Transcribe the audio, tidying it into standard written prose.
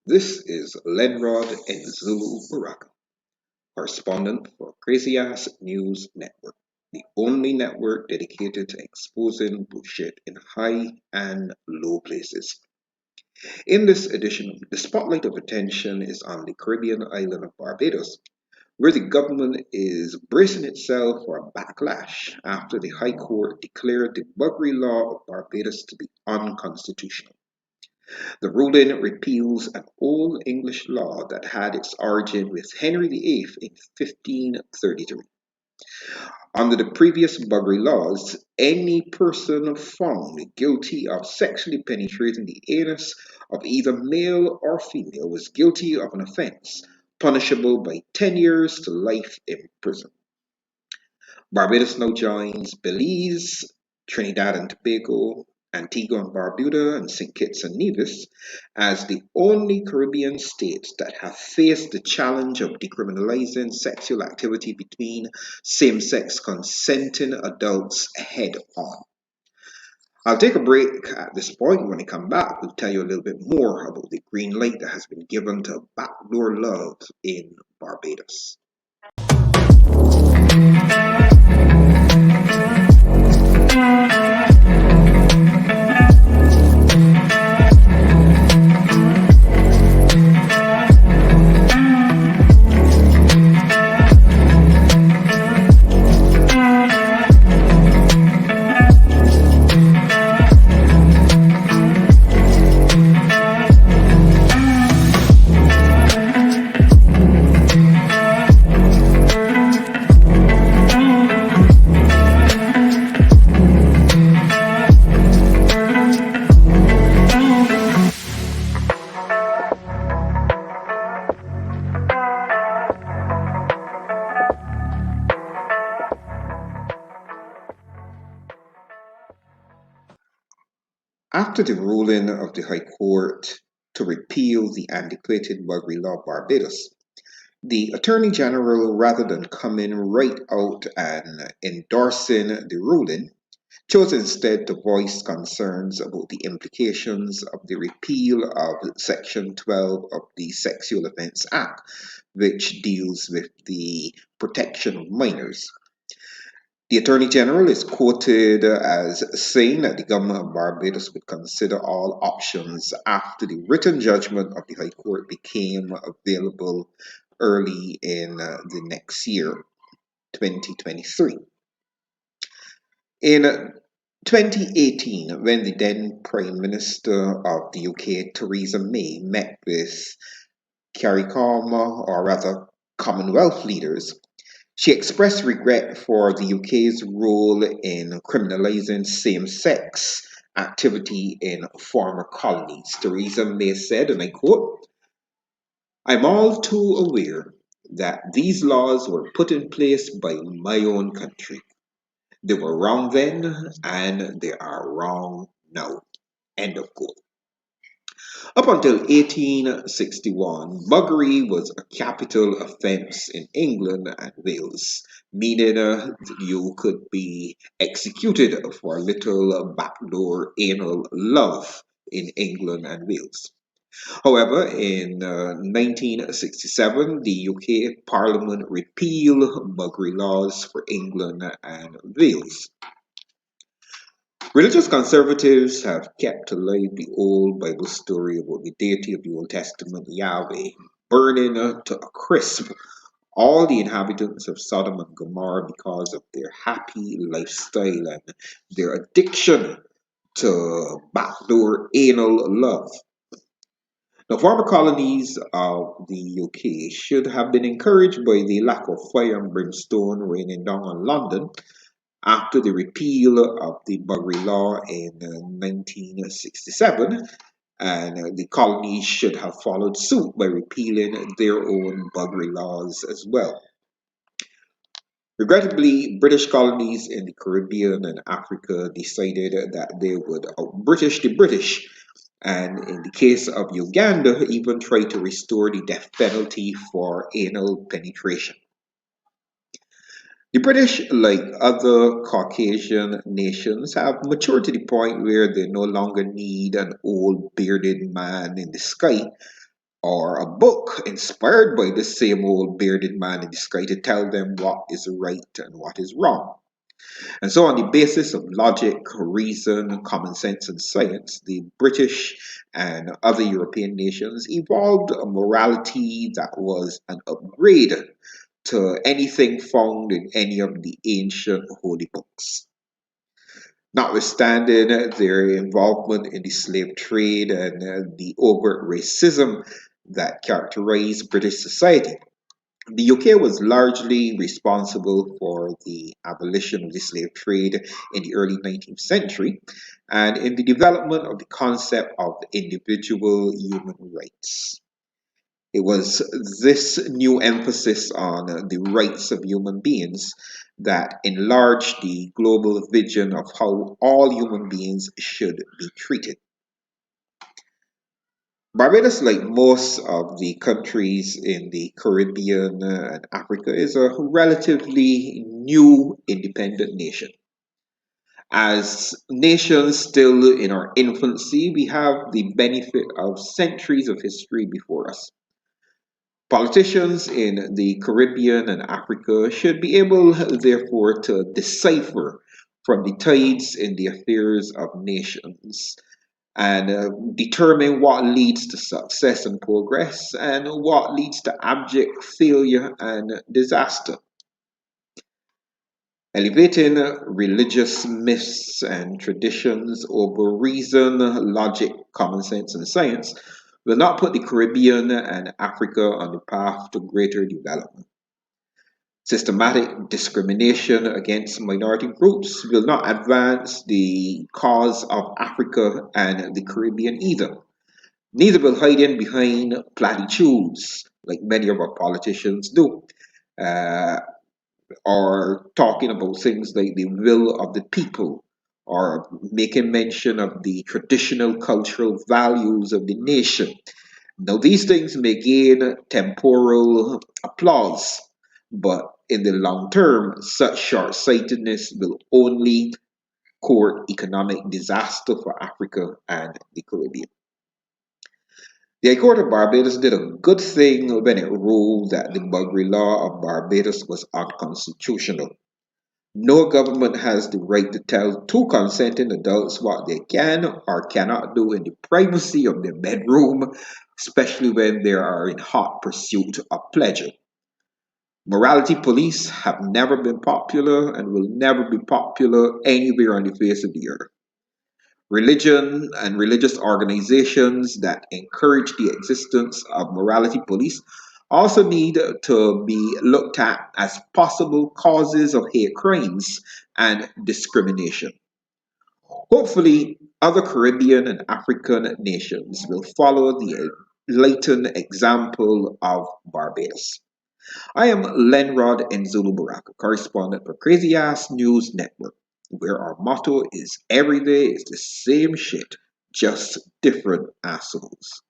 This is Lenrod and Zulu Baraka, correspondent for Crazy Ass News Network, the only network dedicated to exposing bullshit in high and low places. In this edition, the spotlight of attention is on the Caribbean island of Barbados, where the government is bracing itself for a backlash after the High Court declared the buggery law of Barbados to be unconstitutional. The ruling repeals an old English law that had its origin with Henry VIII in 1533. Under the previous buggery laws, any person found guilty of sexually penetrating the anus of either male or female was guilty of an offense punishable by 10 years to life in prison. Barbados now joins Belize, Trinidad and Tobago, Antigua and Barbuda, and St. Kitts and Nevis as the only Caribbean states that have faced the challenge of decriminalizing sexual activity between same sex consenting adults head on. I'll take a break at this point. When I come back, we'll tell you a little bit more about the green light that has been given to backdoor love in Barbados. After the ruling of the High Court to repeal the antiquated buggery law of Barbados, the Attorney General, rather than coming right out and endorsing the ruling, chose instead to voice concerns about the implications of the repeal of Section 12 of the Sexual Offence Act, which deals with the protection of minors. The Attorney General is quoted as saying that the government of Barbados would consider all options after the written judgment of the High Court became available early in the next year, 2023. In 2018, when the then Prime Minister of the UK, Theresa May, met with CARICOM, or rather Commonwealth leaders, she expressed regret for the UK's role in criminalising same sex activity in former colonies. Theresa May said, and I quote, "I'm all too aware that these laws were put in place by my own country. They were wrong then and they are wrong now." End of quote. Up until 1861, buggery was a capital offence in England and Wales, meaning you could be executed for little backdoor anal love in England and Wales. However, in 1967, the UK Parliament repealed buggery laws for England and Wales. Religious conservatives have kept alive the old Bible story about the deity of the Old Testament, Yahweh, burning to a crisp all the inhabitants of Sodom and Gomorrah because of their happy lifestyle and their addiction to backdoor anal love. The former colonies of the UK should have been encouraged by the lack of fire and brimstone raining down on London after the repeal of the buggery law in 1967, and the colonies should have followed suit by repealing their own buggery laws as well. Regrettably, British colonies in the Caribbean and Africa decided that they would out-British the British, and in the case of Uganda, even tried to restore the death penalty for anal penetration. The British, like other Caucasian nations, have matured to the point where they no longer need an old bearded man in the sky or a book inspired by the same old bearded man in the sky to tell them what is right and what is wrong. And so, on the basis of logic, reason, common sense, and science, the British and other European nations evolved a morality that was an upgrade to anything found in any of the ancient holy books. Notwithstanding their involvement in the slave trade and the overt racism that characterized British society, the UK was largely responsible for the abolition of the slave trade in the early 19th century and in the development of the concept of individual human rights. It was this new emphasis on the rights of human beings that enlarged the global vision of how all human beings should be treated. Barbados, like most of the countries in the Caribbean and Africa, is a relatively new independent nation. As nations still in our infancy, we have the benefit of centuries of history before us. Politicians in the Caribbean and Africa should be able, therefore, to decipher from the tides in the affairs of nations and determine what leads to success and progress and what leads to abject failure and disaster. Elevating religious myths and traditions over reason, logic, common sense, and science will not put the Caribbean and Africa on the path to greater development. Systematic discrimination against minority groups will not advance the cause of Africa and the Caribbean either. Neither will hiding behind platitudes like many of our politicians do, uh, or talking about things like the will of the people, or making mention of the traditional cultural values of the nation. Now, these things may gain temporal applause, but in the long term, such short sightedness will only court economic disaster for Africa and the Caribbean. The High Court of Barbados did a good thing when it ruled that the boundary law of Barbados was unconstitutional. No government has the right to tell two consenting adults what they can or cannot do in the privacy of their bedroom, especially when they are in hot pursuit of pleasure. Morality police have never been popular and will never be popular anywhere on the face of the earth. Religion and religious organizations that encourage the existence of morality police also need to be looked at as possible causes of hate crimes and discrimination. Hopefully, other Caribbean and African nations will follow the enlightened example of Barbados. I am Lenrod Nzulu Baraka, correspondent for Crazy Ass News Network, where our motto is every day is the same shit, just different assholes.